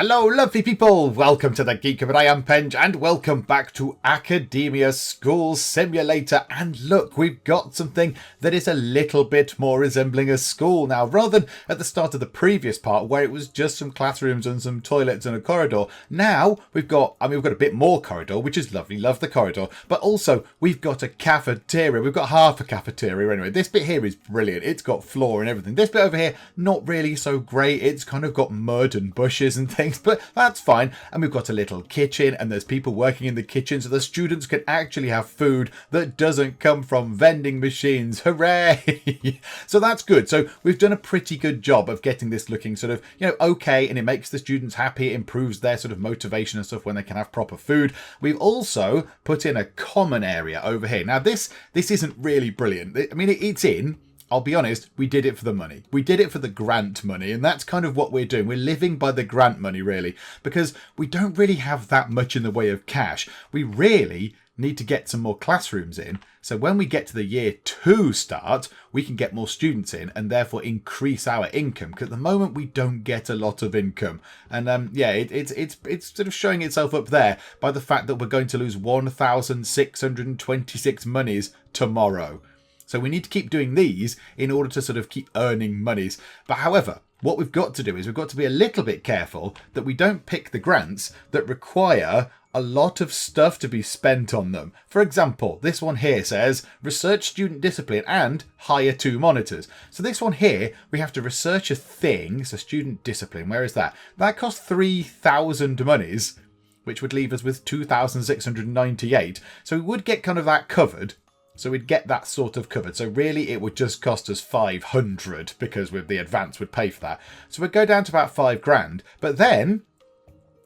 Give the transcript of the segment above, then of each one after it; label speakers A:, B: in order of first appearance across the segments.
A: Hello, lovely people! Welcome to the Geek, but I am Penge, and welcome back to Academia School Simulator. And look, we've got something that is a little bit more resembling a school now, rather than at the start of the previous part where it was just some classrooms and some toilets and a corridor. Now we've got a bit more corridor, which is lovely, love the corridor, but also we've got a cafeteria. We've got half a cafeteria anyway. This bit here is brilliant. It's got floor and everything. This bit over here, not really so great. It's kind of got mud and bushes and things, but that's fine. And we've got a little kitchen, and there's people working in the kitchen, so the students can actually have food that doesn't come from vending machines. Hooray! So that's good. So we've done a pretty good job of getting this looking sort of, okay, and it makes the students happy. It improves their sort of motivation and stuff when they can have proper food. We've also put in a common area over here. Now this isn't really brilliant. I mean, it's in. I'll be honest, we did it for the money. We did it for the grant money, and that's kind of what we're doing. We're living by the grant money, really, because we don't really have that much in the way of cash. We really need to get some more classrooms in, so when we get to the year 2 start, we can get more students in and therefore increase our income, because at the moment we don't get a lot of income. And it's sort of showing itself up there by the fact that we're going to lose 1,626 monies tomorrow. So we need to keep doing these in order to sort of keep earning monies. But however, what we've got to do is we've got to be a little bit careful that we don't pick the grants that require a lot of stuff to be spent on them. For example, this one here says research student discipline and hire 2 monitors. So this one here, we have to research a thing. So student discipline, where is that? That costs 3,000 monies, which would leave us with 2,698. So we would get kind of that covered. So we'd get that sort of covered. So really it would just cost us 500 because with the advance would pay for that. So we'd go down to about 5 grand. But then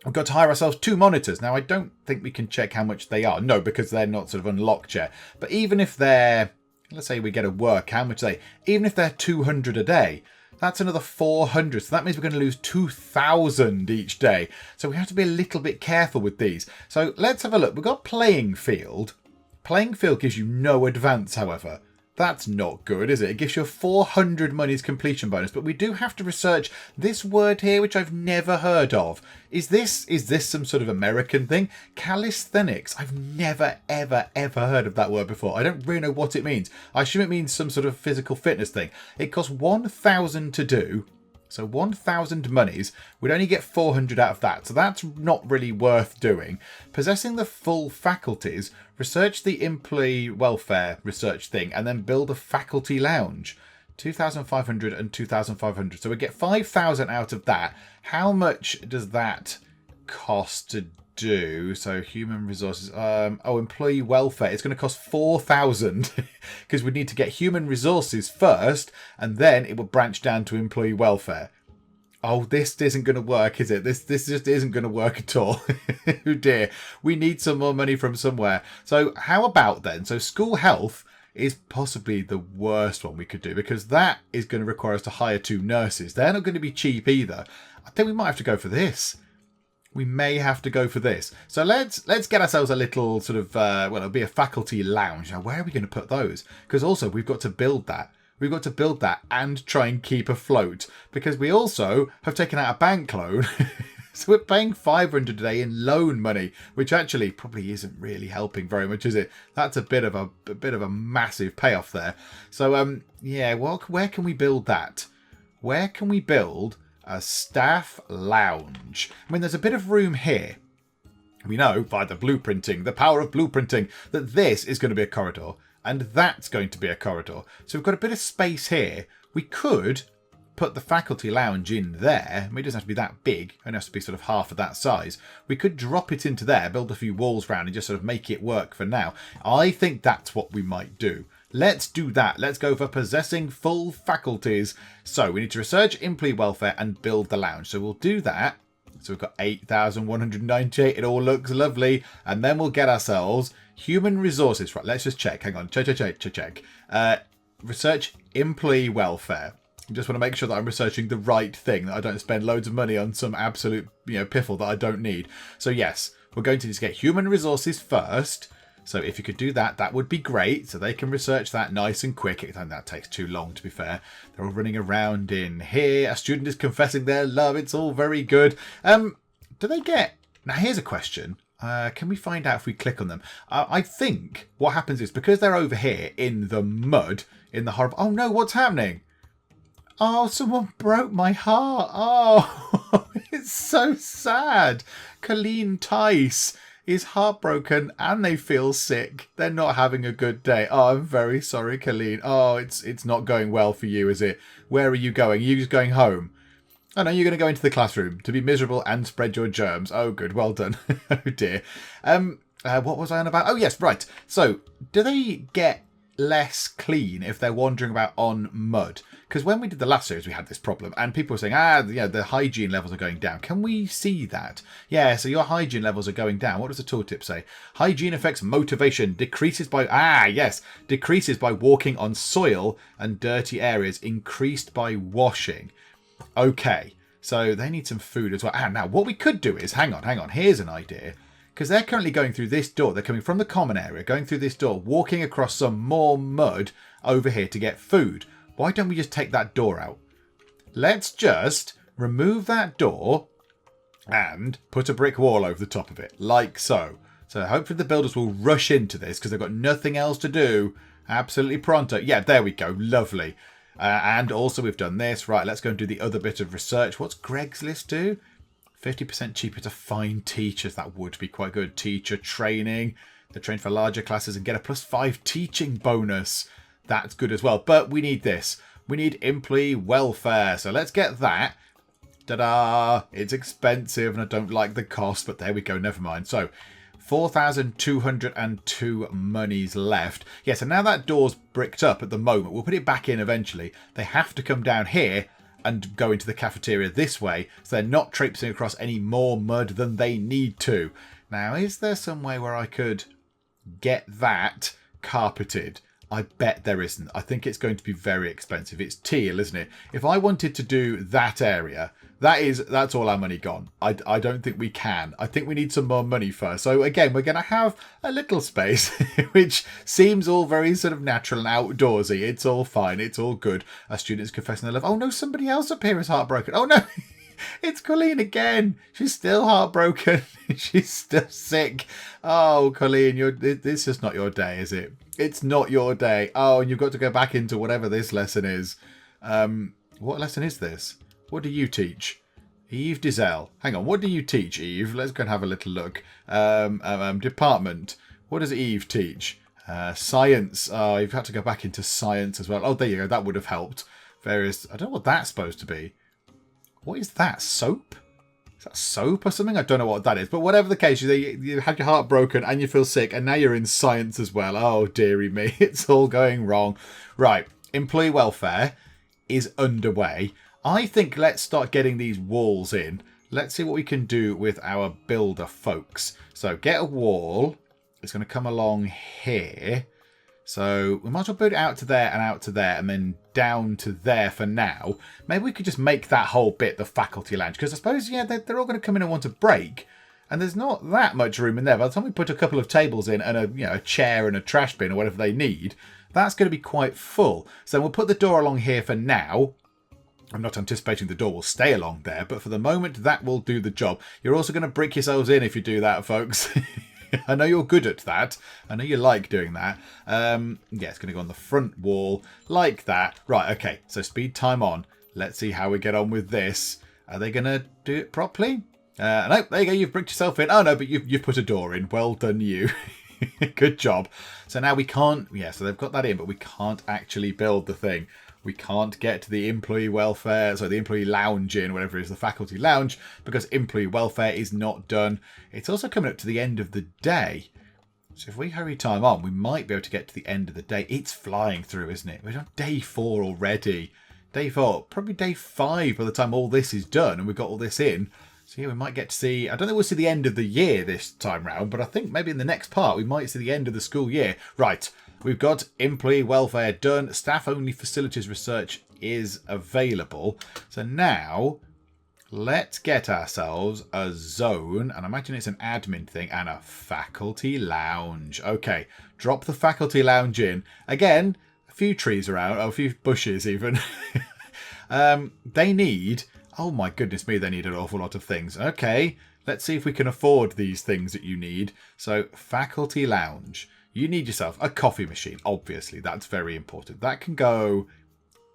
A: we've got to hire ourselves 2 monitors. Now I don't think we can check how much they are. No, because they're not sort of unlocked yet. But even if they're, let's say we get a work, how much are they? Even if they're 200 a day, that's another 400. So that means we're going to lose 2,000 each day. So we have to be a little bit careful with these. So let's have a look. We've got playing field. Playing field gives you no advance, however. That's not good, is it? It gives you a 400 monies completion bonus, but we do have to research this word here, which I've never heard of. Is this some sort of American thing? Calisthenics. I've never, ever, ever heard of that word before. I don't really know what it means. I assume it means some sort of physical fitness thing. It costs 1,000 to do. So 1,000 monies, we'd only get 400 out of that. So that's not really worth doing. Possessing the full faculties, research the employee welfare research thing, and then build a faculty lounge. 2,500 and 2,500. So we get 5,000 out of that. How much does that cost to do? So human resources, employee welfare, it's going to cost 4,000 because we need to get human resources first, and then it will branch down to employee welfare. Oh, this isn't going to work, is it? This just isn't going to work at all. Oh dear, we need some more money from somewhere. So how about then, so school health is possibly the worst one we could do, because that is going to require us to hire 2 nurses. They're not going to be cheap either. I think we might have to go for this. We may have to go for this. So let's get ourselves a little sort of, it'll be a faculty lounge. Now, where are we going to put those? Because also, we've got to build that. We've got to build that and try and keep afloat. Because we also have taken out a bank loan. So we're paying 500 a day in loan money, which actually probably isn't really helping very much, is it? That's a bit of a massive payoff there. So, yeah, well, where can we build that? Where can we build a staff lounge? I mean, there's a bit of room here. We know by the blueprinting, the power of blueprinting, that this is going to be a corridor and that's going to be a corridor. So we've got a bit of space here. We could put the faculty lounge in there. I mean, it doesn't have to be that big. It only has to be sort of half of that size. We could drop it into there, build a few walls around and just sort of make it work for now. I think that's what we might do. Let's do that. Let's go for possessing full faculties. So we need to research employee welfare and build the lounge. So we'll do that. So we've got 8,198. It all looks lovely. And then we'll get ourselves human resources. Right, let's just check. Hang on. Check. Research employee welfare. I just want to make sure that I'm researching the right thing, that I don't spend loads of money on some absolute, piffle that I don't need. So yes, we're going to just get human resources first. So if you could do that, that would be great. So they can research that nice and quick. And that takes too long, to be fair. They're all running around in here. A student is confessing their love. It's all very good. do they get... Now, here's a question. Can we find out if we click on them? I think what happens is because they're over here in the mud, in the horrible... Oh, no, what's happening? Oh, someone broke my heart. Oh, it's so sad. Colleen Tice is heartbroken and they feel sick. They're not having a good day. Oh, I'm very sorry, Colleen. Oh, it's not going well for you, is it? Where are you going? Are you just going home? Oh, no, you're going to go into the classroom to be miserable and spread your germs. Oh, good. Well done. Oh, dear. What was I on about? Oh, yes, right. So, do they get less clean if they're wandering about on mud? Because when we did the last series, we had this problem. And people were saying, yeah, the hygiene levels are going down. Can we see that? Yeah, so your hygiene levels are going down. What does the tooltip say? Hygiene affects motivation. Decreases by... Decreases by walking on soil and dirty areas. Increased by washing. Okay, so they need some food as well. And now what we could do is, hang on, here's an idea. Because they're currently going through this door. They're coming from the common area, going through this door, walking across some more mud over here to get food. Why don't we just take that door out? Let's just remove that door and put a brick wall over the top of it, like so. So hopefully the builders will rush into this because they've got nothing else to do. Absolutely pronto. Yeah, there we go. Lovely. And also we've done this. Right, let's go and do the other bit of research. What's Greg's list do? 50% cheaper to find teachers. That would be quite good. Teacher training. They're trained for larger classes and get a +5 teaching bonus. That's good as well. But we need this. We need employee welfare. So let's get that. Ta-da! It's expensive and I don't like the cost. But there we go. Never mind. So 4,202 monies left. Yeah, so now that door's bricked up at the moment. We'll put it back in eventually. They have to come down here and go into the cafeteria this way. So they're not traipsing across any more mud than they need to. Now, is there some way where I could get that carpeted? I bet there isn't. I think it's going to be very expensive. It's teal, isn't it? If I wanted to do that area, that's all our money gone. I don't think we can. I think we need some more money first. So again, we're going to have a little space, which seems all very sort of natural and outdoorsy. It's all fine. It's all good. Our students confessing their love. Oh no, somebody else up here is heartbroken. Oh no, it's Colleen again. She's still heartbroken. She's still sick. Oh, Colleen, it's just not your day, is it? It's not your day. Oh, and you've got to go back into whatever this lesson is. What lesson is this? What do you teach? Eve Dizel. Hang on, what do you teach, Eve? Let's go and have a little look. Department. What does Eve teach? Science. Oh, you've had to go back into science as well. Oh, there you go. That would have helped. Various... I don't know what that's supposed to be. What is that? Soap? Is that soap or something? I don't know what that is. But whatever the case, you had your heart broken and you feel sick. And now you're in science as well. Oh, dearie me. It's all going wrong. Right. Employee welfare is underway. I think let's start getting these walls in. Let's see what we can do with our builder folks. So get a wall. It's going to come along here. So we might as well put it out to there and then down to there for now. Maybe we could just make that whole bit the faculty lounge. Because I suppose, yeah, they're all going to come in and want a break. And there's not that much room in there. By the time we put a couple of tables in and a chair and a trash bin or whatever they need, that's going to be quite full. So we'll put the door along here for now. I'm not anticipating the door will stay along there, but for the moment, that will do the job. You're also going to brick yourselves in if you do that, folks. I know you're good at that. I know you like doing that. Yeah, it's going to go on the front wall like that. Right, okay, so speed time on. Let's see how we get on with this. Are they going to do it properly? No, there you go, you've bricked yourself in. Oh, no, but you've put a door in. Well done, you. Good job. So now we can't... Yeah, so they've got that in, but we can't actually build the thing. We can't get to the employee welfare, so the employee lounge in, whatever it is, the faculty lounge, because employee welfare is not done. It's also coming up to the end of the day. So if we hurry time on, we might be able to get to the end of the day. It's flying through, isn't it? We're on day 4 already. Day 4, probably day 5 by the time all this is done and we've got all this in. So yeah, we might get to see... I don't think we'll see the end of the year this time round, but I think maybe in the next part we might see the end of the school year. Right. We've got employee welfare done. Staff-only facilities research is available. So now, let's get ourselves a zone. And I imagine it's an admin thing and a faculty lounge. Okay, drop the faculty lounge in. Again, a few trees around, a few bushes even. They need... Oh my goodness me, they need an awful lot of things. Okay, Let's see if we can afford these things that you need. So, faculty lounge. You need yourself a coffee machine, obviously. That's very important. That can go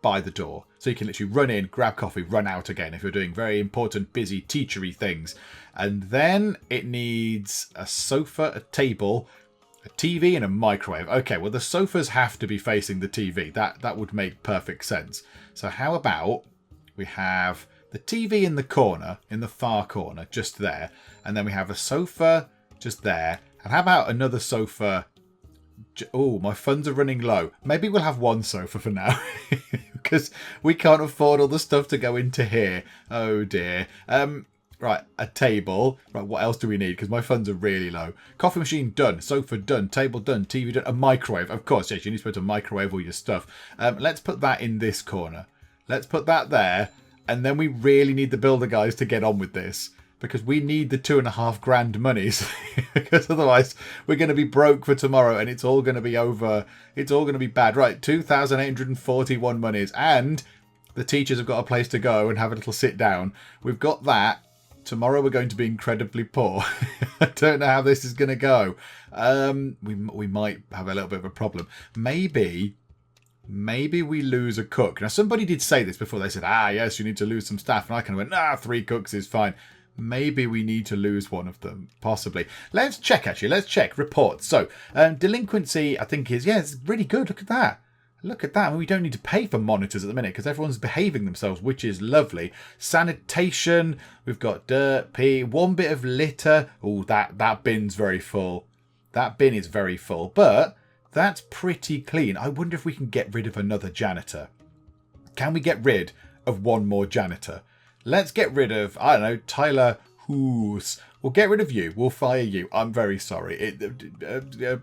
A: by the door. So you can literally run in, grab coffee, run out again if you're doing very important, busy, teachery things. And then it needs a sofa, a table, a TV and a microwave. Okay, well the sofas have to be facing the TV. That would make perfect sense. So how about we have the TV in the corner, in the far corner, just there. And then we have a sofa just there. And how about another sofa? Oh, my funds are running low. Maybe we'll have one sofa for now. Because we can't afford all the stuff to go into here. Oh dear. Right, a table. Right, what else do we need? Because my funds are really low. Coffee machine done. Sofa done. Table done. TV done. A microwave. Of course, yes, you need to put a microwave all your stuff. Let's put that in this corner. Let's put that there. And then we really need the builder guys to get on with this. Because we need the 2.5 grand monies. Because otherwise we're going to be broke for tomorrow and it's all going to be over. It's all going to be bad. Right, 2,841 monies. And the teachers have got a place to go and have a little sit down. We've got that. Tomorrow we're going to be incredibly poor. I don't know how this is going to go. We might have a little bit of a problem. Maybe we lose a cook. Now, somebody did say this before. They said, yes, you need to lose some staff. And I kind of went, 3 cooks is fine. Maybe we need to lose one of them. Possibly. Let's check, actually. Let's check. Reports. So, delinquency, I think is, it's really good. Look at that. Look at that. I mean, we don't need to pay for monitors at the minute because everyone's behaving themselves, which is lovely. Sanitation. We've got dirt, pee, 1 bit of litter. Oh, that bin's very full. That bin is very full. But that's pretty clean. I wonder if we can get rid of another janitor. Can we get rid of one more janitor? Let's get rid of, I don't know, Tyler Hoos. We'll get rid of you. We'll fire you. I'm very sorry.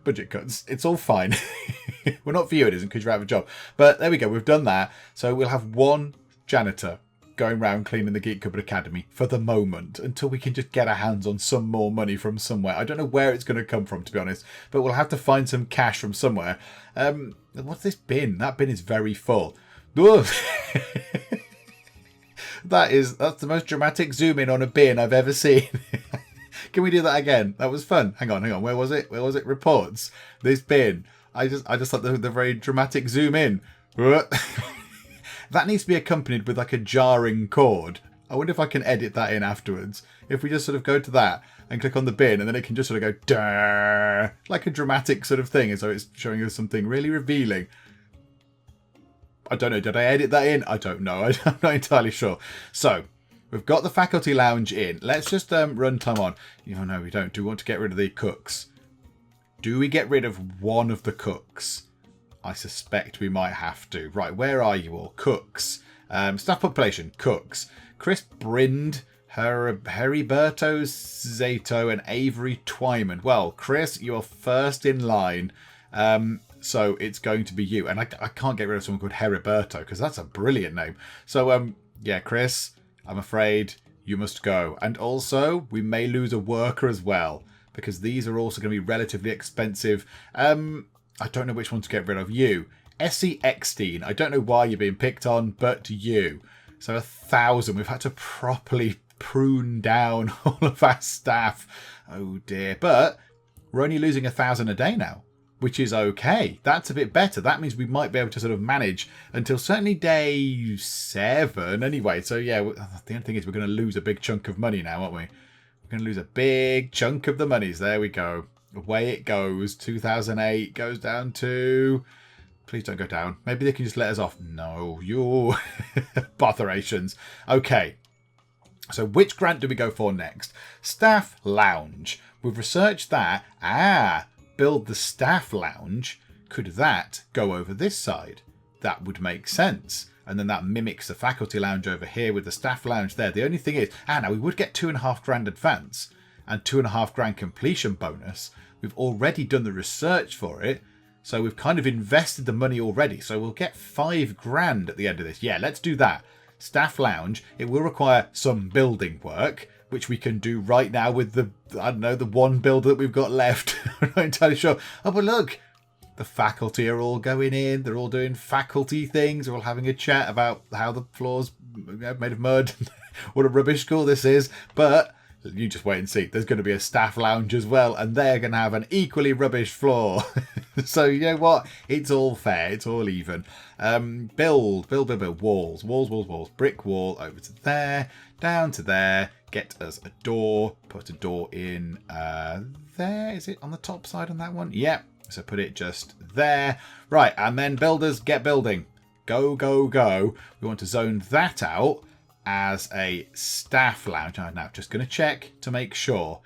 A: Budget cuts. It's all fine. Well, not for you it isn't because you're out of a job. But there we go. We've done that. So we'll have one janitor going around cleaning the Geek Cupboard Academy for the moment until we can just get our hands on some more money from somewhere. I don't know where it's going to come from, to be honest. But we'll have to find some cash from somewhere. What's this bin? That bin is very full. That's the most dramatic zoom in on a bin I've ever seen. Can we do that again? That was fun. Hang on. Where was it? Reports. This bin. I just thought the very dramatic zoom in. That needs to be accompanied with like a jarring chord. I wonder if I can edit that in afterwards. If we just sort of go to that and click on the bin and then it can just sort of go Durr, like a dramatic sort of thing. And so it's showing us something really revealing. I don't know. Did I edit that in? I don't know. I'm not entirely sure. So, we've got the faculty lounge in. Let's just run time on. No, we don't. Do we want to get rid of the cooks? Do we get rid of one of the cooks? I suspect we might have to. Right, where are you all? Cooks. Staff population, cooks. Chris Brind, Heriberto Zato, and Avery Twyman. Well, Chris, you're first in line. So it's going to be you. And I can't get rid of someone called Heriberto because that's a brilliant name. So, Chris, I'm afraid you must go. And also, we may lose a worker as well because these are also going to be relatively expensive. I don't know which one to get rid of. You. Essie Eckstein. I don't know why you're being picked on, but you. So 1,000. We've had to properly prune down all of our staff. Oh dear. But we're only losing 1,000 a day now, which is okay. That's a bit better. That means we might be able to sort of manage until certainly day 7 anyway. So yeah, the only thing is we're going to lose a big chunk of money now, aren't we? We're going to lose a big chunk of the monies. There we go. Away it goes. 2008 goes down to... Please don't go down. Maybe they can just let us off. No, you botherations. Okay. So which grant do we go for next? Staff lounge. We've researched that. Build the staff lounge. Could that go over this side? That would make sense. And then that mimics the faculty lounge over here with the staff lounge there. The only thing is, now we would get 2.5 grand advance and 2.5 grand completion bonus. We've already done the research for it. So we've kind of invested the money already. So we'll get 5 grand at the end of this. Yeah, let's do that. Staff lounge. It will require some building work, which we can do right now with the one builder that we've got left. I'm not entirely sure. Oh, but look, the faculty are all going in. They're all doing faculty things. They're all having a chat about how the floor's made of mud. What a rubbish school this is. But You just wait and see. There's going to be a staff lounge as well, and they're going to have an equally rubbish floor. So you know what? It's all fair. It's all even. Build walls. Brick wall over to there, down to there. Get us a door. Put a door in there. Is it on the top side on that one? Yep. So put it just there. Right, and then builders, get building. Go. We want to zone that out as a staff lounge. Now, just going to check to make sure.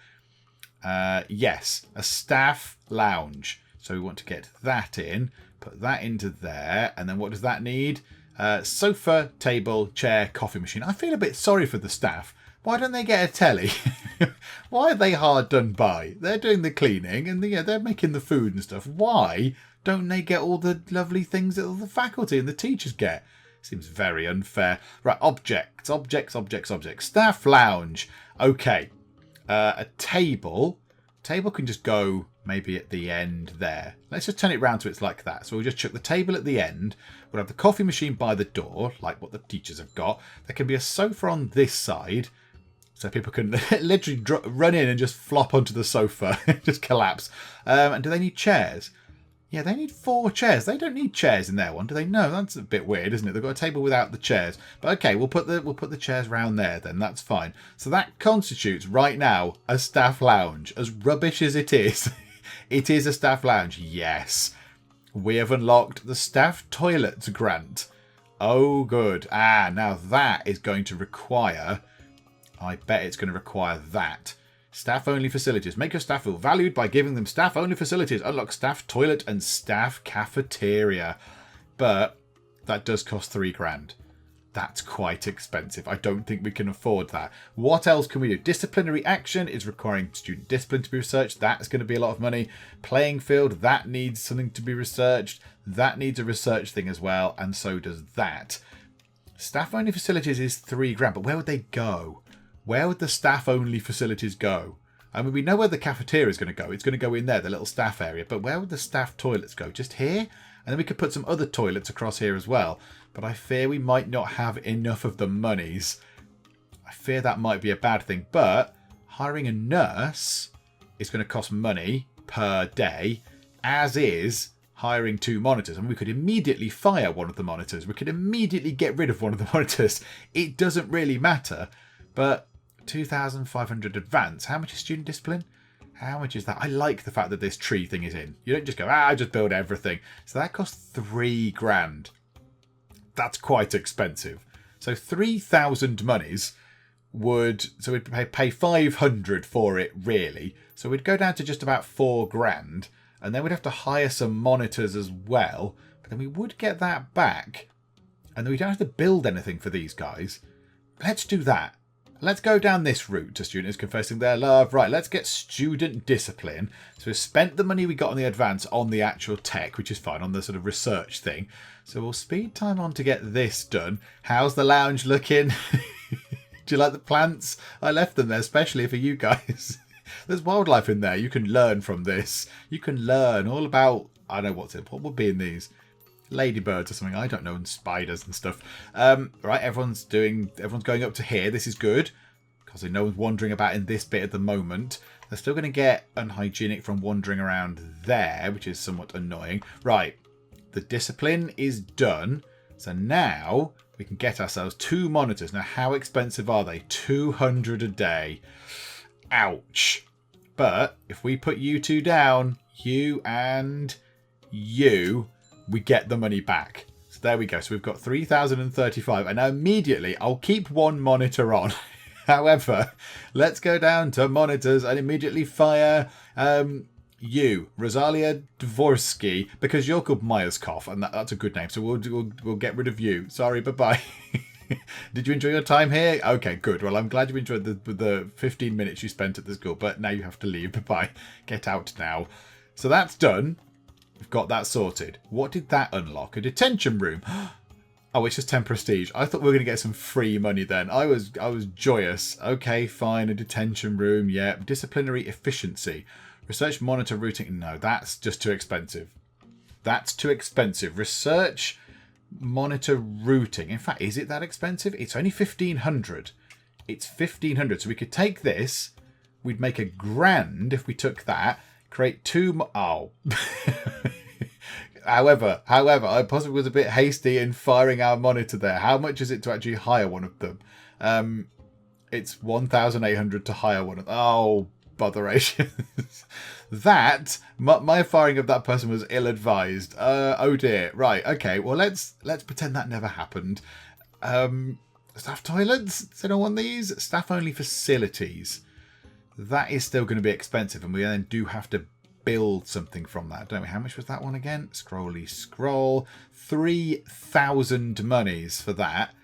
A: Yes, a staff lounge. So we want to get that in, put that into there, and then what does that need? Sofa, table, chair, coffee machine. I feel a bit sorry for the staff. Why don't they get a telly? Why are they hard done by? They're doing the cleaning and they're making the food and stuff. Why don't they get all the lovely things that the faculty and the teachers get? Seems very unfair. Right, objects. Staff lounge. Okay. A table. Table can just go maybe at the end there. Let's just turn it round so it's like that. So we'll just chuck the table at the end. We'll have the coffee machine by the door, like what the teachers have got. There can be a sofa on this side, so people can literally run in and just flop onto the sofa, just collapse. And do they need chairs? Yeah, they need 4 chairs. They don't need chairs in their one, do they? No, that's a bit weird, isn't it? They've got a table without the chairs. But okay, we'll put the chairs round there then. That's fine. So that constitutes right now a staff lounge. As rubbish as it is, it is a staff lounge. Yes, we have unlocked the staff toilets grant. Oh, good. Now that is going to require. I bet it's going to require that. Staff-only facilities. Make your staff feel valued by giving them staff-only facilities. Unlock staff toilet and staff cafeteria. But that does cost $3,000. That's quite expensive. I don't think we can afford that. What else can we do? Disciplinary action is requiring student discipline to be researched. That's going to be a lot of money. Playing field, that needs something to be researched. That needs a research thing as well. And so does that. Staff-only facilities is $3,000. But where would they go? Where would the staff-only facilities go? I mean, we know where the cafeteria is going to go. It's going to go in there, the little staff area. But where would the staff toilets go? Just here? And then we could put some other toilets across here as well. But I fear we might not have enough of the monies. I fear that might be a bad thing. But hiring a nurse is going to cost money per day, as is hiring 2 monitors. And we could immediately fire one of the monitors. We could immediately get rid of one of the monitors. It doesn't really matter. But 2,500 advance. How much is student discipline? How much is that? I like the fact that this tree thing is in. You don't just go, just build everything. So that costs $3,000. That's quite expensive. So 3,000 monies would, so we'd pay 500 for it really. So we'd go down to just about $4,000, and then we'd have to hire some monitors as well. But then we would get that back, and then we don't have to build anything for these guys. Let's do that. Let's go down this route to students confessing their love. Right, let's get student discipline. So we've spent the money we got on the advance on the actual tech, which is fine, on the sort of research thing. So we'll speed time on to get this done. How's the lounge looking? Do you like the plants? I left them there especially for you guys. There's wildlife in there. You can learn from this. You can learn all about, I don't know what would be in these. Ladybirds or something, I don't know, and spiders and stuff. Right, everyone's going up to here. This is good because no one's wandering about in this bit at the moment. They're still going to get unhygienic from wandering around there, which is somewhat annoying. Right, the discipline is done, so now we can get ourselves 2 monitors. Now, how expensive are they? 200 a day. Ouch. But if we put you 2 down, you and you, we get the money back. So there we go. So we've got 3,035. And now immediately I'll keep 1 monitor on. However, let's go down to monitors and immediately fire you, Rosalia Dvorsky, because you're called Myerskov, and that's a good name. So we'll get rid of you. Sorry, bye-bye. Did you enjoy your time here? Okay, good. Well, I'm glad you enjoyed the 15 minutes you spent at the school, but now you have to leave. Bye-bye. Get out now. So that's done. We've got that sorted. What did that unlock? A detention room. Oh, it's just 10 prestige. I thought we were going to get some free money then. I was joyous. Okay, fine. A detention room. Yeah. Disciplinary efficiency. Research monitor routing. No, that's just too expensive. That's too expensive. Research monitor routing. In fact, is it that expensive? It's only 1,500. It's 1,500. So we could take this we'd make £1,000 if we took that, create two oh. However, I possibly was a bit hasty in firing our monitor there. How much is it to actually hire one of them? It's 1,800 to hire one of them. Oh, botheration. That, my firing of that person was ill-advised. Oh dear. Right, okay. Well, let's pretend that never happened. Staff toilets? Does anyone want these? Staff-only facilities. That is still going to be expensive, and we then do have to build something from that, don't we? How much was that one again? Scrolly scroll. 3,000 monies for that.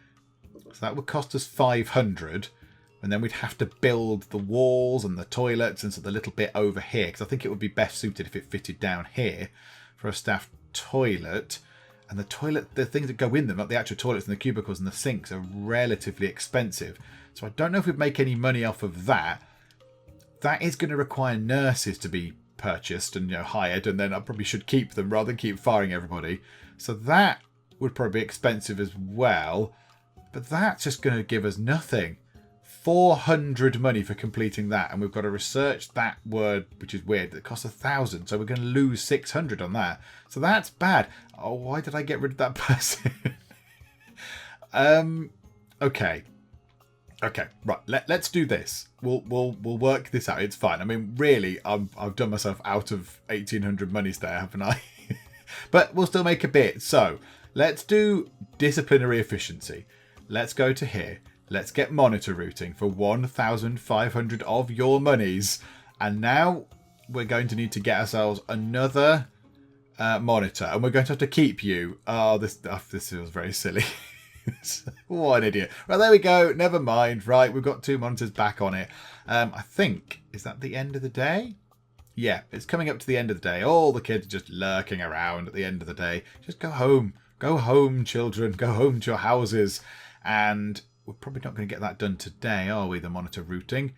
A: So that would cost us 500. And then we'd have to build the walls and the toilets and so the little bit over here. Because I think it would be best suited if it fitted down here for a staff toilet. And the toilet, the things that go in them, like the actual toilets and the cubicles and the sinks, are relatively expensive. So I don't know if we'd make any money off of that. That is going to require nurses to be purchased and hired, and then I probably should keep them rather than keep firing everybody. So that would probably be expensive as well. But that's just going to give us nothing. 400 money for completing that, and we've got to research that word, which is weird. It costs 1,000, so we're going to lose 600 on that. So that's bad. Oh, why did I get rid of that person? Okay, right. Let's do this. We'll work this out. It's fine. I mean, really, I've done myself out of 1,800 monies there, haven't I? But we'll still make a bit. So let's do disciplinary efficiency. Let's go to here. Let's get monitor routing for 1,500 of your monies. And now we're going to need to get ourselves another monitor. And we're going to have to keep you. Oh, this feels very silly. What an idiot. Right, there we go. Never mind. Right, we've got 2 monitors back on it. I think, is that the end of the day? Yeah, it's coming up to the end of the day. All the kids are just lurking around at the end of the day. Just go home. Go home, children. Go home to your houses. And we're probably not going to get that done today, are we? The monitor routing.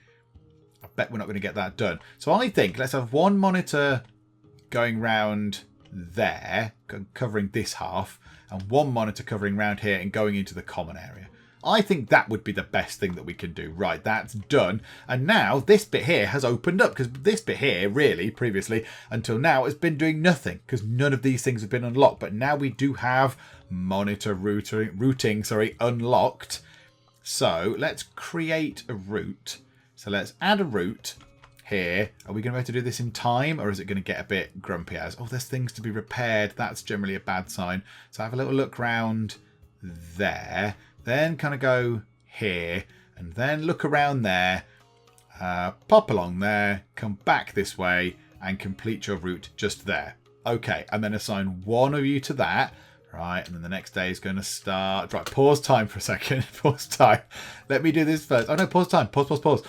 A: I bet we're not going to get that done. So I think let's have one monitor going round there, covering this half, and one monitor covering round here and going into the common area. I think that would be the best thing that we can do. Right, that's done. And now this bit here has opened up, because this bit here, really, previously, until now, has been doing nothing, because none of these things have been unlocked. But now we do have monitor routing unlocked. So let's create a route. So let's add a route here. Are we going to be able to do this in time, or is it going to get a bit grumpy as, oh, there's things to be repaired? That's generally a bad sign. So have a little look round there. Then kind of go here, and then look around there, pop along there, come back this way, and complete your route just there. Okay, and then assign one of you to that. Right, and then the next day is going to start. Right, pause time for a second. Pause time. Let me do this first. Oh no, pause time. Pause.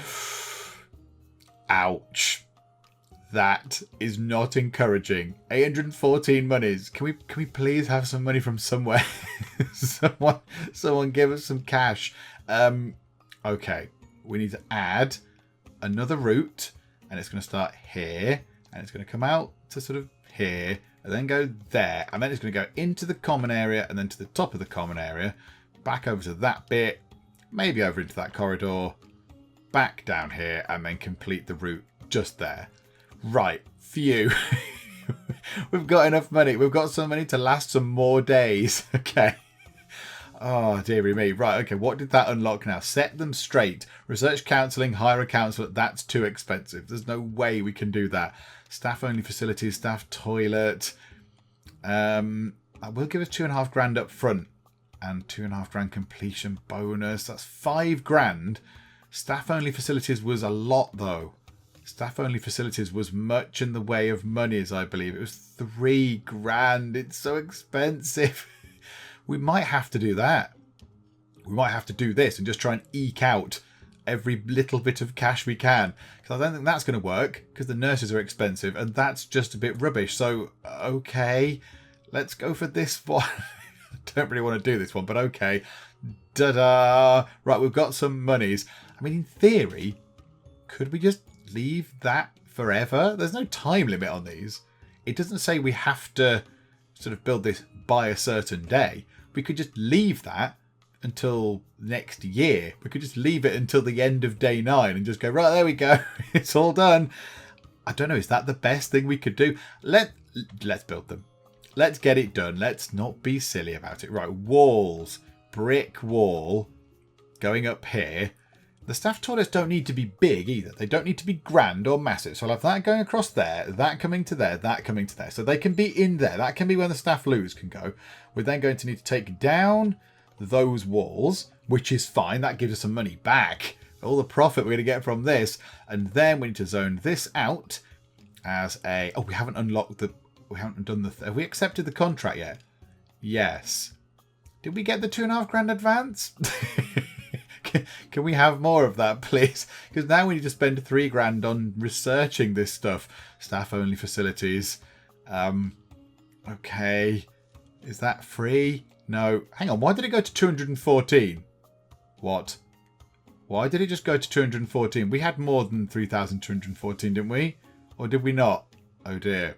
A: Ouch. That is not encouraging. 814 monies. Can we please have some money from somewhere? Someone give us some cash. Okay. We need to add another route, and it's going to start here, and it's going to come out to sort of here, and then go there, and then it's going to go into the common area, and then to the top of the common area, back over to that bit, maybe over into that corridor, back down here, and then complete the route just there. Right, phew. We've got enough money. We've got some money to last some more days. Okay. Oh, dearie me. Right, okay, what did that unlock now? Set them straight. Research counselling, hire a counsellor. That's too expensive. There's no way we can do that. Staff-only facilities, staff toilet. I will give us $2,500 up front. And $2,500 completion bonus. That's $5,000. Staff-only facilities was a lot, though. Staff-only facilities was much in the way of monies, I believe. It was $3,000. It's so expensive. We might have to do that. We might have to do this and just try and eke out every little bit of cash we can. Because I don't think that's going to work, because the nurses are expensive, and that's just a bit rubbish. So, okay, let's go for this one. I don't really want to do this one, but okay. Da-da! Right, we've got some monies. I mean, in theory, could we just leave that forever? There's no time limit on these. It doesn't say we have to sort of build this by a certain day. We could just leave that until next year. We could just leave it until the end of day 9 and just go, right, there we go. It's all done. I don't know. Is that the best thing we could do? Let's build them. Let's get it done. Let's not be silly about it. Right, walls. Brick wall going up here. The staff toilets don't need to be big either. They don't need to be grand or massive. So I'll have that going across there, that coming to there, that coming to there. So they can be in there. That can be where the staff loos can go. We're then going to need to take down those walls, which is fine. That gives us some money back. All the profit we're going to get from this. And then we need to zone this out as a... Oh, we haven't unlocked the... We haven't done the... Have we accepted the contract yet? Yes. Did we get the £2.5 advance? Can we have more of that, please? Because now we need to spend £3 on researching this stuff. Staff-only facilities. Okay. Is that free? No. Hang on. Why did it go to 214? What? Why did it just go to 214? We had more than 3,214, didn't we? Or did we not? Oh, dear.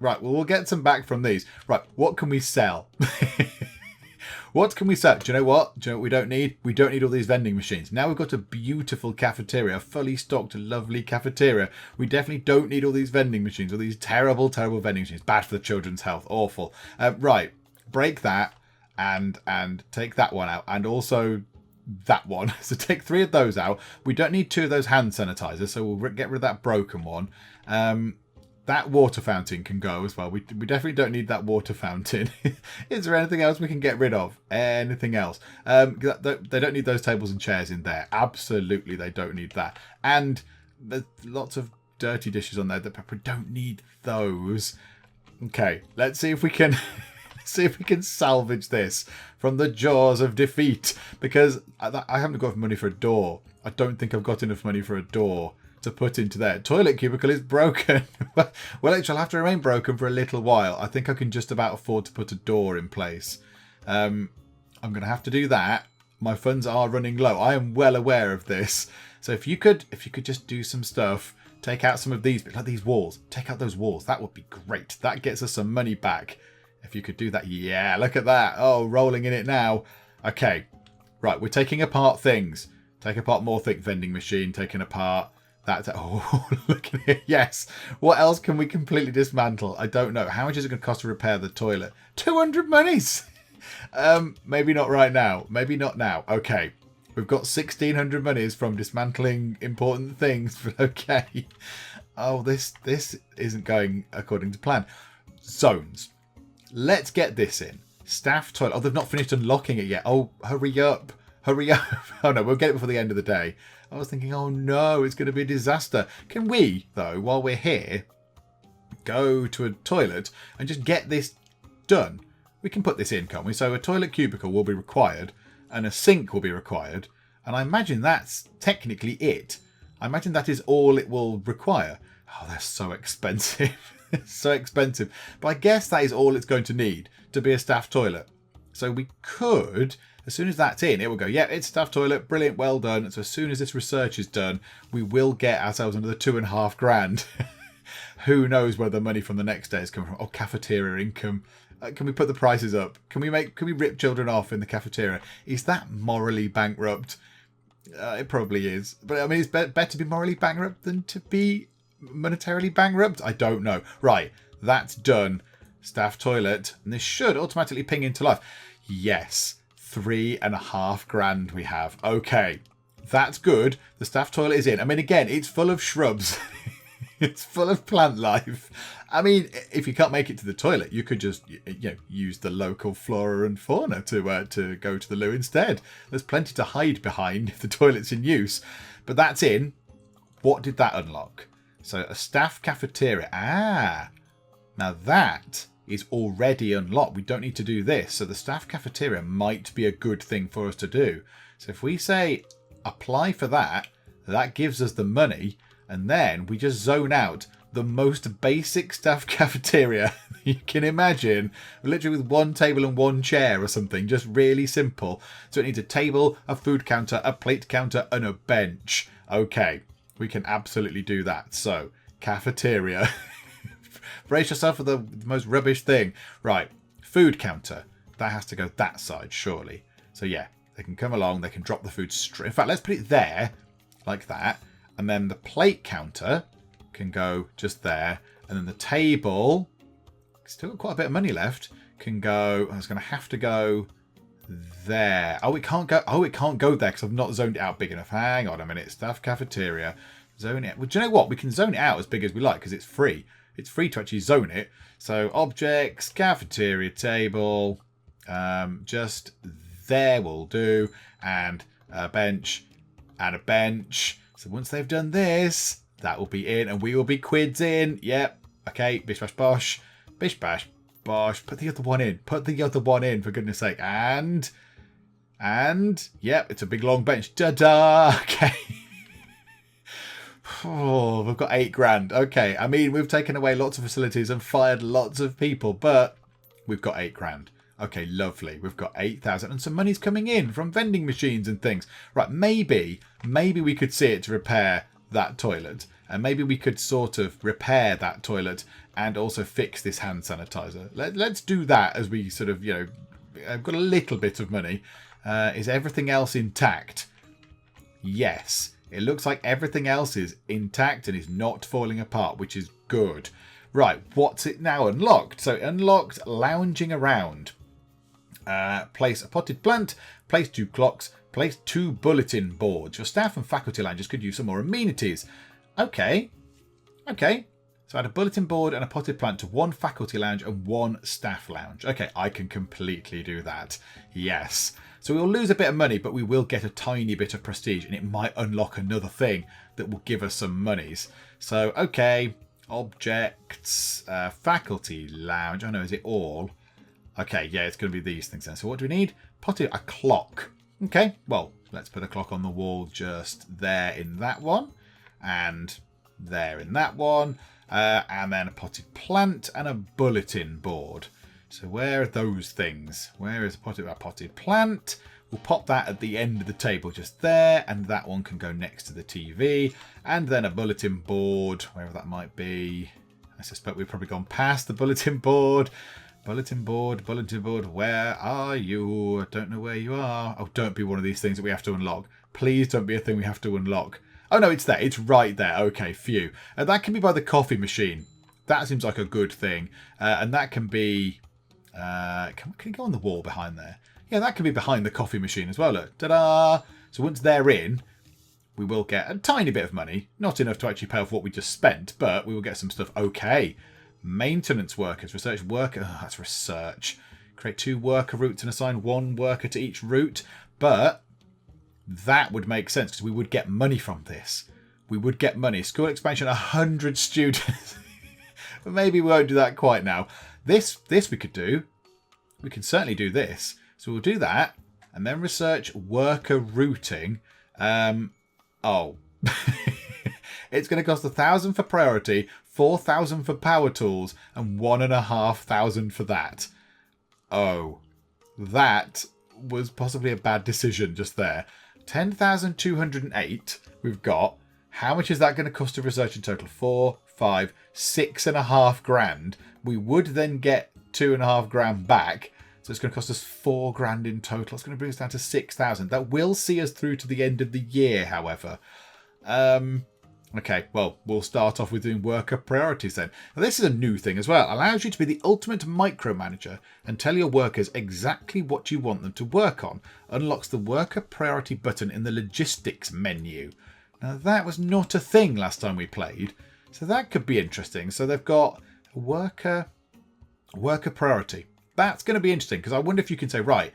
A: Right. Well, we'll get some back from these. Right. What can we sell? What can we sell? Do you know what? Do you know what we don't need? We don't need all these vending machines. Now we've got a beautiful cafeteria, a fully stocked, lovely cafeteria. We definitely don't need all these vending machines, all these terrible, terrible vending machines. Bad for the children's health. Awful. Right. Break that and take that one out. And also that one. So take 3 of those out. We don't need 2 of those hand sanitizers. So we'll get rid of that broken one. That water fountain can go as well. We definitely don't need that water fountain. Is there anything else we can get rid of? Anything else? They don't need those tables and chairs in there. Absolutely, they don't need that. And there's lots of dirty dishes on there that we don't need those. Okay, let's see if we can salvage this from the jaws of defeat. Because I haven't got enough money for a door. I don't think I've got enough money for a door to put into there. Toilet cubicle is broken. Well, it shall have to remain broken for a little while. I think I can just about afford to put a door in place. I'm going to have to do that. My funds are running low. I am well aware of this. So if you could just do some stuff, take out some of these, like these walls. Take out those walls. That would be great. That gets us some money back. If you could do that. Yeah, look at that. Oh, rolling in it now. Okay. Right, we're taking apart things. Take apart more things. Vending machine taken apart. That's... Oh, look at it. Yes. What else can we completely dismantle? I don't know. How much is it going to cost to repair the toilet? 200 monies. Maybe not right now. Maybe not now. Okay. We've got 1,600 monies from dismantling important things. But okay. Oh, this isn't going according to plan. Zones. Let's get this in. Staff toilet. Oh, they've not finished unlocking it yet. Oh, hurry up. Hurry up. Oh, no. We'll get it before the end of the day. I was thinking, oh no, it's going to be a disaster. Can we, though, while we're here, go to a toilet and just get this done? We can put this in, can't we? So a toilet cubicle will be required and a sink will be required. And I imagine that's technically it. I imagine that is all it will require. Oh, they're so expensive. So expensive. But I guess that is all it's going to need to be a staff toilet. So we could... As soon as that's in, it will go, yeah, it's staff toilet, brilliant, well done. So as soon as this research is done, we will get ourselves another £2.5. Who knows where the money from the next day is coming from? Oh, cafeteria income. Can we put the prices up? Can we rip children off in the cafeteria? Is that morally bankrupt? It probably is. But I mean, it's better to be morally bankrupt than to be monetarily bankrupt. I don't know. Right, that's done. Staff toilet. And this should automatically ping into life. Yes. £3.5 we have. Okay, that's good. The staff toilet is in. I mean, again, it's full of shrubs. It's full of plant life. I mean, if you can't make it to the toilet, you could just use the local flora and fauna to go to the loo instead. There's plenty to hide behind if the toilet's in use. But that's in. What did that unlock? So a staff cafeteria. Ah, now that is already unlocked. We don't need to do this. So the staff cafeteria might be a good thing for us to do. So if we say apply for that, that gives us the money. And then we just zone out the most basic staff cafeteria you can imagine. Literally with one table and one chair or something. Just really simple. So it needs a table, a food counter, a plate counter, and a bench. Okay, we can absolutely do that. So cafeteria. Brace yourself for the most rubbish thing. Right, food counter. That has to go that side, surely. So yeah, They can come along. They can drop the food straight. In fact, let's put it there, like that. And then the plate counter can go just there. And then the table, still got quite a bit of money left, can go. I was going to have to go there. Oh, it can't go. Oh, it can't go there because I've not zoned it out big enough. Hang on a minute. Staff cafeteria. Zone it. Well, do you know what? We can zone it out as big as we like because it's free. It's free to actually zone it. So objects, cafeteria table, just there will do. And a bench and a bench. So once they've done this, that will be in and we will be quids in. Yep. Okay. Bish bash bosh. Bish bash bosh. Put the other one in. Put the other one in for goodness sake. And yep, it's a big long bench. Da-da. Okay. Oh, we've got £8,000. Okay. I mean, we've taken away lots of facilities and fired lots of people, but we've got £8,000. Okay, lovely. We've got 8,000 and some money's coming in from vending machines and things. Right, maybe we could see it to repair that toilet. And maybe we could sort of repair that toilet and also fix this hand sanitizer. Let's do that as we sort of, I've got a little bit of money. Is everything else intact? Yes. It looks like everything else is intact and is not falling apart, which is good. Right, what's it now unlocked? So unlocked lounging around. Place a potted plant, place 2 clocks, place 2 bulletin boards. Your staff and faculty lounges could use some more amenities. Okay. So add a bulletin board and a potted plant to 1 faculty lounge and 1 staff lounge. Okay, I can completely do that. Yes. So we'll lose a bit of money, but we will get a tiny bit of prestige and it might unlock another thing that will give us some monies. So, okay. Objects, faculty lounge. Oh no, is it all? Okay, yeah, it's going to be these things then. So what do we need? A clock. Okay, well, let's put a clock on the wall just there in that one. And there in that one. And then a potted plant and a bulletin board. So where are those things? Where is a potted plant? We'll pop that at the end of the table just there. And that one can go next to the TV. And then a bulletin board, wherever that might be. I suspect we've probably gone past the bulletin board. Bulletin board, where are you? I don't know where you are. Oh, don't be one of these things that we have to unlock. Please don't be a thing we have to unlock. Oh, no, it's there. It's right there. Okay, phew. And that can be by the coffee machine. That seems like a good thing. And that can be... can it go on the wall behind there? Yeah, that can be behind the coffee machine as well. Look. Ta-da! So once they're in, we will get a tiny bit of money. Not enough to actually pay off what we just spent, but we will get some stuff. Okay. Maintenance workers, research worker. Oh, that's research. Create 2 worker routes and assign 1 worker to each route. But that would make sense because we would get money from this. We would get money. School expansion, 100 students. But maybe we won't do that quite now. This we could do. We can certainly do this. So we'll do that. And then research worker routing. Oh. It's going to cost 1,000 for priority, 4,000 for power tools, and 1,500 for that. Oh, that was possibly a bad decision just there. 10,208 we've got. How much is that going to cost to research in total? 4, 5, 6.5 grand. We would then get 2.5 grand back. So it's going to cost us 4 grand in total. It's going to bring us down to 6,000. That will see us through to the end of the year, however. Okay, well, we'll start off with doing worker priorities then. Now, this is a new thing as well. Allows you to be the ultimate micromanager and tell your workers exactly what you want them to work on. Unlocks the worker priority button in the logistics menu. Now, that was not a thing last time we played, so that could be interesting. So they've got worker priority. That's going to be interesting because I wonder if you can say, right,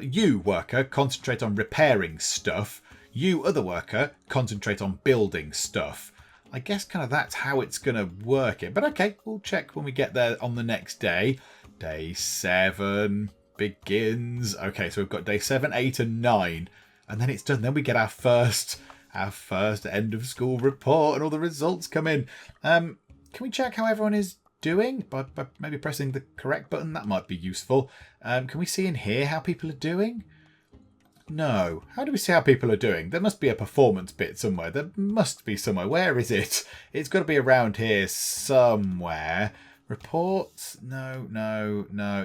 A: you worker, concentrate on repairing stuff. You, other worker, concentrate on building stuff. I guess kind of that's how it's going to work it. But okay, we'll check when we get there on the next day. Day 7 begins. Okay, so we've got day 7, 8 and 9. And then it's done. Then we get our first end of school report and all the results come in. Can we check how everyone is doing? By maybe pressing the correct button. That might be useful. Can we see in here how people are doing? No. How do we see how people are doing? There must be a performance bit somewhere. There must be somewhere. Where is it? It's got to be around here somewhere. Reports? No.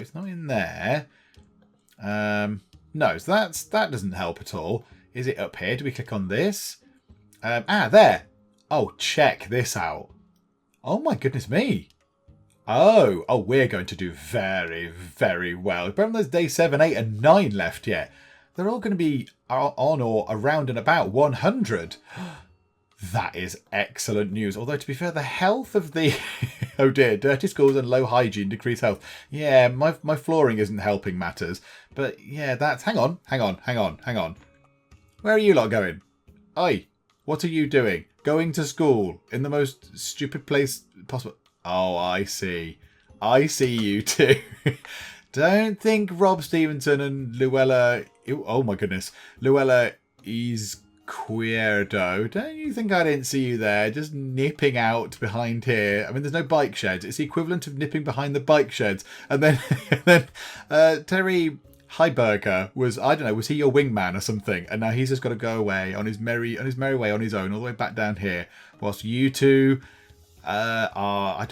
A: It's not in there. No, so that doesn't help at all. Is it up here? Do we click on this? There. Oh, check this out. Oh my goodness me. Oh, we're going to do very, very well. Remember there's day 7, 8 and 9 left yet. They're all going to be on or around and about 100. That is excellent news. Although, to be fair, the health of the... oh dear, dirty schools and low hygiene decrease health. Yeah, my flooring isn't helping matters. But yeah, that's... Hang on. Where are you lot going? Oi, what are you doing? Going to school in the most stupid place possible. Oh, I see. I see you two. Don't think Rob Stevenson and Luella... Oh my goodness. Luella is... Queerdo, don't you think I didn't see you there, just nipping out behind here? I mean, there's no bike sheds. It's the equivalent of nipping behind the bike sheds. And then, Terry Heiberger was, I don't know, was he your wingman or something? And now he's just got to go away on his merry way on his own, all the way back down here, whilst you two well,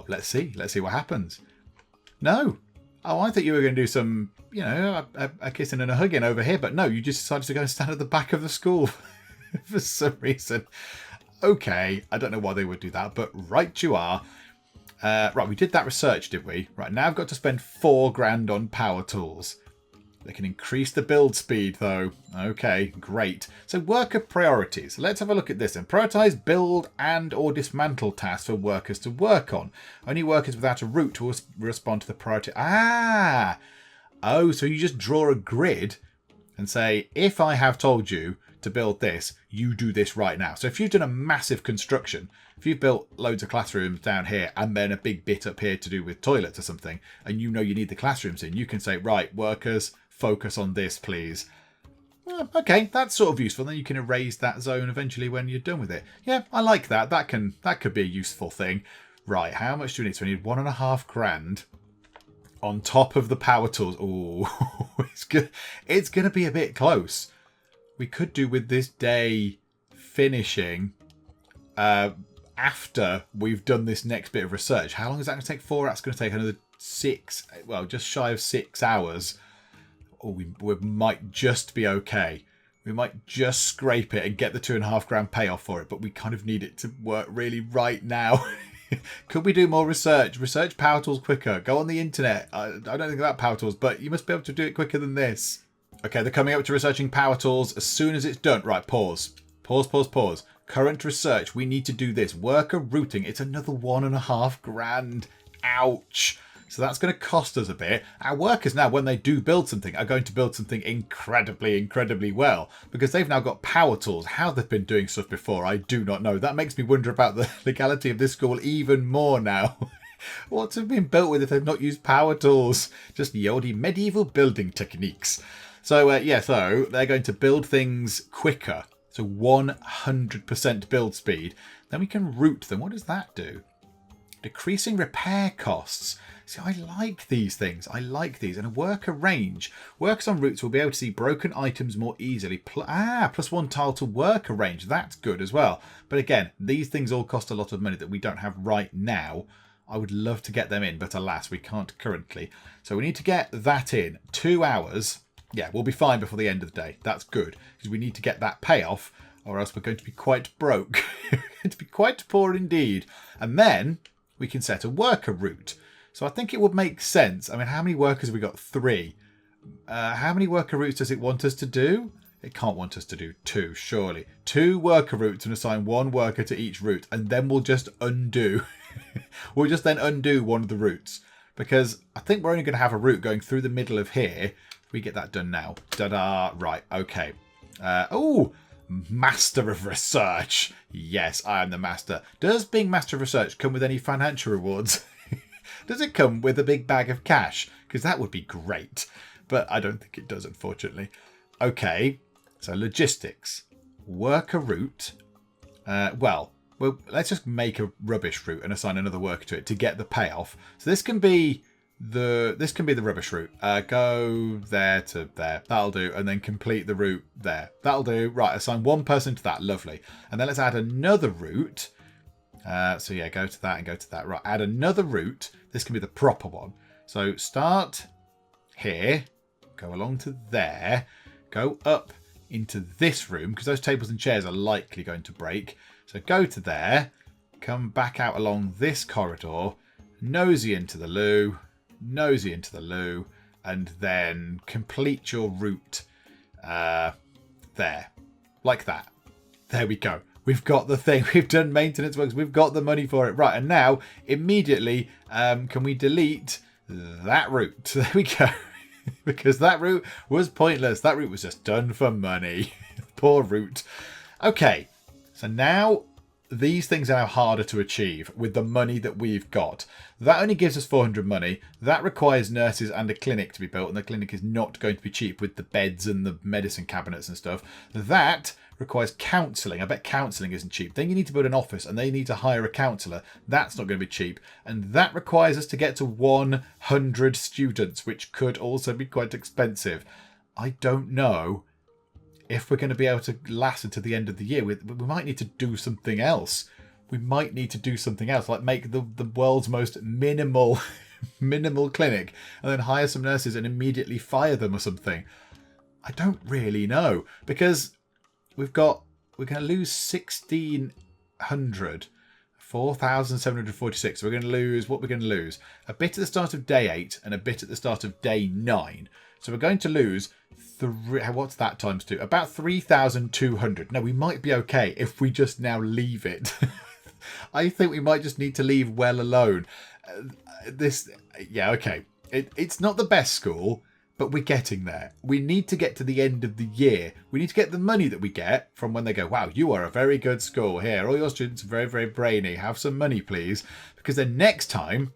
A: let's see what happens. No. Oh, I thought you were going to do some, a kissing and a hugging over here. But no, you just decided to go and stand at the back of the school for some reason. Okay, I don't know why they would do that, but right you are. Right, we did that research, did we? Right, now I've got to spend $4,000 on power tools. They can increase the build speed, though. Okay, great. So worker priorities. Let's have a look at this and prioritize build and or dismantle tasks for workers to work on. Only workers without a route will respond to the priority. Oh, so you just draw a grid and say, if I have told you to build this, you do this right now. So if you've done a massive construction, if you've built loads of classrooms down here and then a big bit up here to do with toilets or something, and you know you need the classrooms in, you can say, right, workers, focus on this, please. Okay, that's sort of useful. Then you can erase that zone eventually when you're done with it. Yeah, I like that. That could be a useful thing. Right, how much do we need? So we need $1,500 on top of the power tools. Oh, it's gonna be a bit close. We could do with this day finishing after we've done this next bit of research. How long is that going to take for? That's going to take another 6, well, just shy of 6 hours. Or we might just be okay. We might just scrape it and get the $2,500 payoff for it, but we kind of need it to work really right now. Could we do more research? Research power tools quicker. Go on the internet. I don't think about power tools, but you must be able to do it quicker than this. Okay, they're coming up to researching power tools as soon as it's done. Right, pause. Pause. Current research. We need to do this. Worker routing. It's another $1,500. Ouch. So that's going to cost us a bit. Our workers now, when they do build something, are going to build something incredibly, incredibly well. Because they've now got power tools. How they've been doing stuff before, I do not know. That makes me wonder about the legality of this school even more now. What's it been built with if they've not used power tools? Just the old medieval building techniques. So, so they're going to build things quicker. So 100% build speed. Then we can route them. What does that do? Decreasing repair costs. See, I like these things. I like these. And a worker range. Workers on routes will be able to see broken items more easily. Plus 1 tile to worker range. That's good as well. But again, these things all cost a lot of money that we don't have right now. I would love to get them in, but alas, we can't currently. So we need to get that in. 2 hours. Yeah, we'll be fine before the end of the day. That's good. Because we need to get that payoff, or else we're going to be quite broke. We're going to be quite poor indeed. And then we can set a worker route. So I think it would make sense. I mean, how many workers have we got? 3. How many worker routes does it want us to do? It can't want us to do 2, surely. 2 worker routes and assign 1 worker to each route. And then we'll just undo. We'll just then undo one of the routes. Because I think we're only going to have a route going through the middle of here. We get that done now. Ta-da. Right, okay. Master of Research. Yes, I am the master. Does being Master of Research come with any financial rewards? Does it come with a big bag of cash? Because that would be great. But I don't think it does, unfortunately. Okay, so logistics. Worker route. Well, let's just make a rubbish route and assign another worker to it to get the payoff. So this can be the rubbish route. Go there to there. That'll do. And then complete the route there. That'll do. Right, assign 1 person to that. Lovely. And then let's add another route. So yeah, go to that and go to that. Right, add another route. This can be the proper one. So start here. go along to there, go up into this room, because those tables and chairs are likely going to break. So go to there, come back out along this corridor, nosy into the loo, and then complete your route there. Like that. There we go. We've got the thing. We've done maintenance works. We've got the money for it. Right, and now, immediately, can we delete that route? There we go. Because that route was pointless. That route was just done for money. Poor route. Okay, so now these things are now harder to achieve with the money that we've got. That only gives us 400 money. That requires nurses and a clinic to be built, and the clinic is not going to be cheap with the beds and the medicine cabinets and stuff. That requires counselling. I bet counselling isn't cheap. Then you need to build an office, and they need to hire a counsellor. That's not going to be cheap. And that requires us to get to 100 students, which could also be quite expensive. I don't know if we're going to be able to last until the end of the year. We might need to do something else. Like make the world's most minimal clinic, and then hire some nurses and immediately fire them or something. I don't really know, because we're going to lose 1,600, 4,746. So we're going to lose, what we're going to lose? A bit at the start of day 8 and a bit at the start of day 9. So we're going to lose what's that times 2? About 3,200. Now, we might be okay if we just now leave it. I think we might just need to leave well alone. Okay. It's not the best school, but we're getting there. We need to get to the end of the year. We need to get the money that we get from when they go, wow, you are a very good school. Here, all your students are very, very brainy. Have some money, please. Because then next time,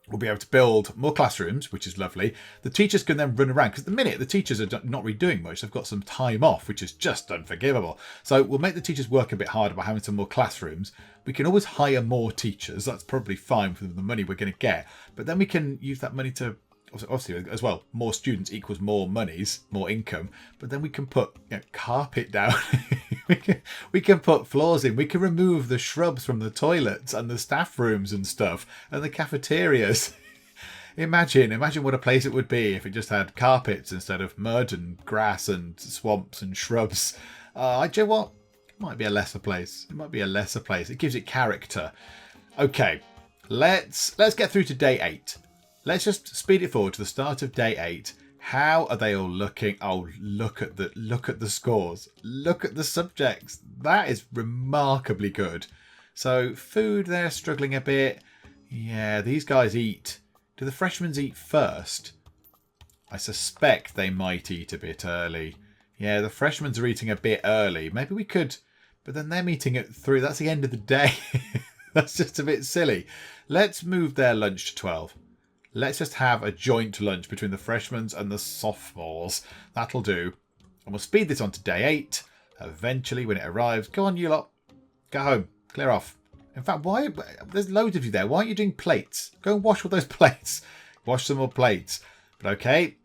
A: we'll be able to build more classrooms, which is lovely. The teachers can then run around, because at the minute, the teachers are not really doing much. They've got some time off, which is just unforgivable. So we'll make the teachers work a bit harder by having some more classrooms. We can always hire more teachers. That's probably fine for the money we're going to get. But then we can use that money to, obviously, as well, more students equals more monies, more income. But then we can put carpet down. we can put floors in. We can remove the shrubs from the toilets and the staff rooms and stuff and the cafeterias. Imagine what a place it would be if it just had carpets instead of mud and grass and swamps and shrubs. Do you know what? It might be a lesser place. It gives it character. Okay, let's get through to day 8. Let's just speed it forward to the start of day 8. How are they all looking? Oh, look at the scores. Look at the subjects. That is remarkably good. So food, they're struggling a bit. Yeah, these guys eat. Do the freshmen eat first? I suspect they might eat a bit early. Yeah, the freshmen are eating a bit early. Maybe we could, but then they're meeting at 3. That's the end of the day. That's just a bit silly. Let's move their lunch to 12. Let's just have a joint lunch between the freshmen and the sophomores. That'll do. And we'll speed this on to day 8. Eventually, when it arrives, go on, you lot. Go home. Clear off. In fact, there's loads of you there. Why aren't you doing plates? Go and wash all those plates. Wash some more plates. But okay,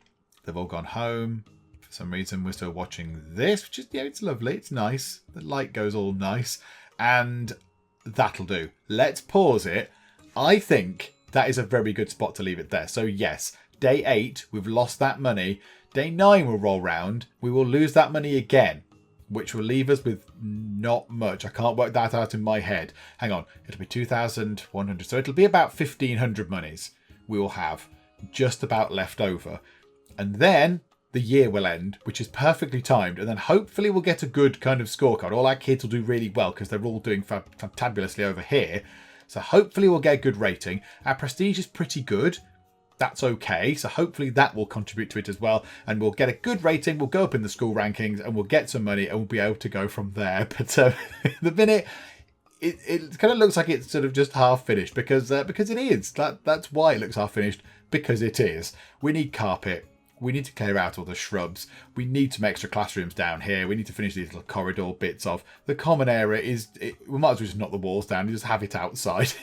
A: they've all gone home. For some reason, we're still watching this, which is, it's lovely. It's nice. The light goes all nice. And that'll do. Let's pause it. I think that is a very good spot to leave it there. So yes, day 8, we've lost that money. Day 9 will roll round. We will lose that money again, which will leave us with not much. I can't work that out in my head. Hang on. It'll be 2,100. So it'll be about 1,500 monies we will have just about left over. And then the year will end, which is perfectly timed. And then hopefully we'll get a good kind of scorecard. All our kids will do really well because they're all doing fantabulously over here. So hopefully we'll get a good rating. Our prestige is pretty good. That's okay. So hopefully that will contribute to it as well. And we'll get a good rating. We'll go up in the school rankings and we'll get some money and we'll be able to go from there. But the minute, it kind of looks like it's sort of just half finished because it is. That's why it looks half finished, because it is. We need carpet. We need to clear out all the shrubs. We need some extra classrooms down here. We need to finish these little corridor bits of the common area. We might as well just knock the walls down and just have it outside.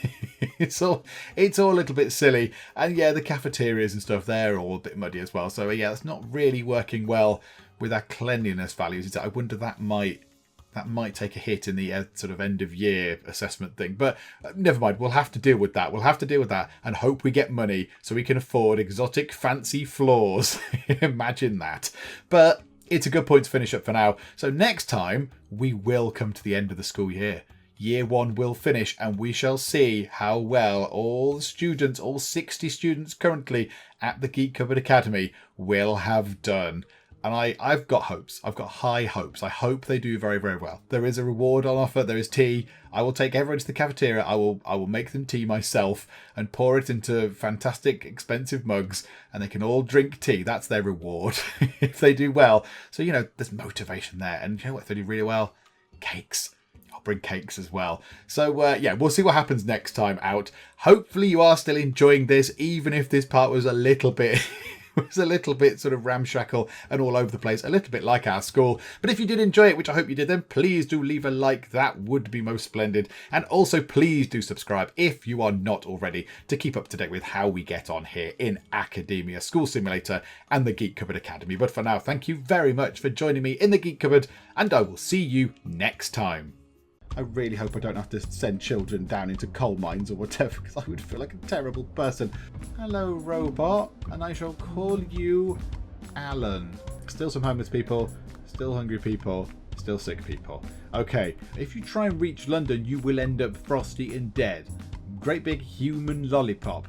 A: It's all a little bit silly. And yeah, the cafeterias and stuff, they're all a bit muddy as well. So yeah, it's not really working well with our cleanliness values. I wonder that might that might take a hit in the sort of end of year assessment thing. But never mind, we'll have to deal with that. We'll have to deal with that and hope we get money so we can afford exotic fancy floors. Imagine that. But it's a good point to finish up for now. So next time we will come to the end of the school year. Year 1 will finish and we shall see how well all the students, all 60 students currently at the Geek Cupboard Academy will have done. And I've got hopes. I've got high hopes. I hope they do very, very well. There is a reward on offer. There is tea. I will take everyone to the cafeteria. I will make them tea myself and pour it into fantastic, expensive mugs. And they can all drink tea. That's their reward if they do well. So, there's motivation there. And you know what? If they do really well, cakes. I'll bring cakes as well. So, we'll see what happens next time out. Hopefully you are still enjoying this, even if this part was a little bit... was a little bit sort of ramshackle and all over the place, a little bit like our school. But if you did enjoy it, which I hope you did, then please do leave a like. That would be most splendid. And also please do subscribe if you are not already to keep up to date with how we get on here in Academia, School Simulator and the Geek Cupboard Academy. But for now, thank you very much for joining me in the Geek Cupboard and I will see you next time. I really hope I don't have to send children down into coal mines or whatever, because I would feel like a terrible person. Hello, robot, and I shall call you Alan. Still some homeless people, still hungry people, still sick people. Okay, if you try and reach London, you will end up frosty and dead. Great big human lollipop.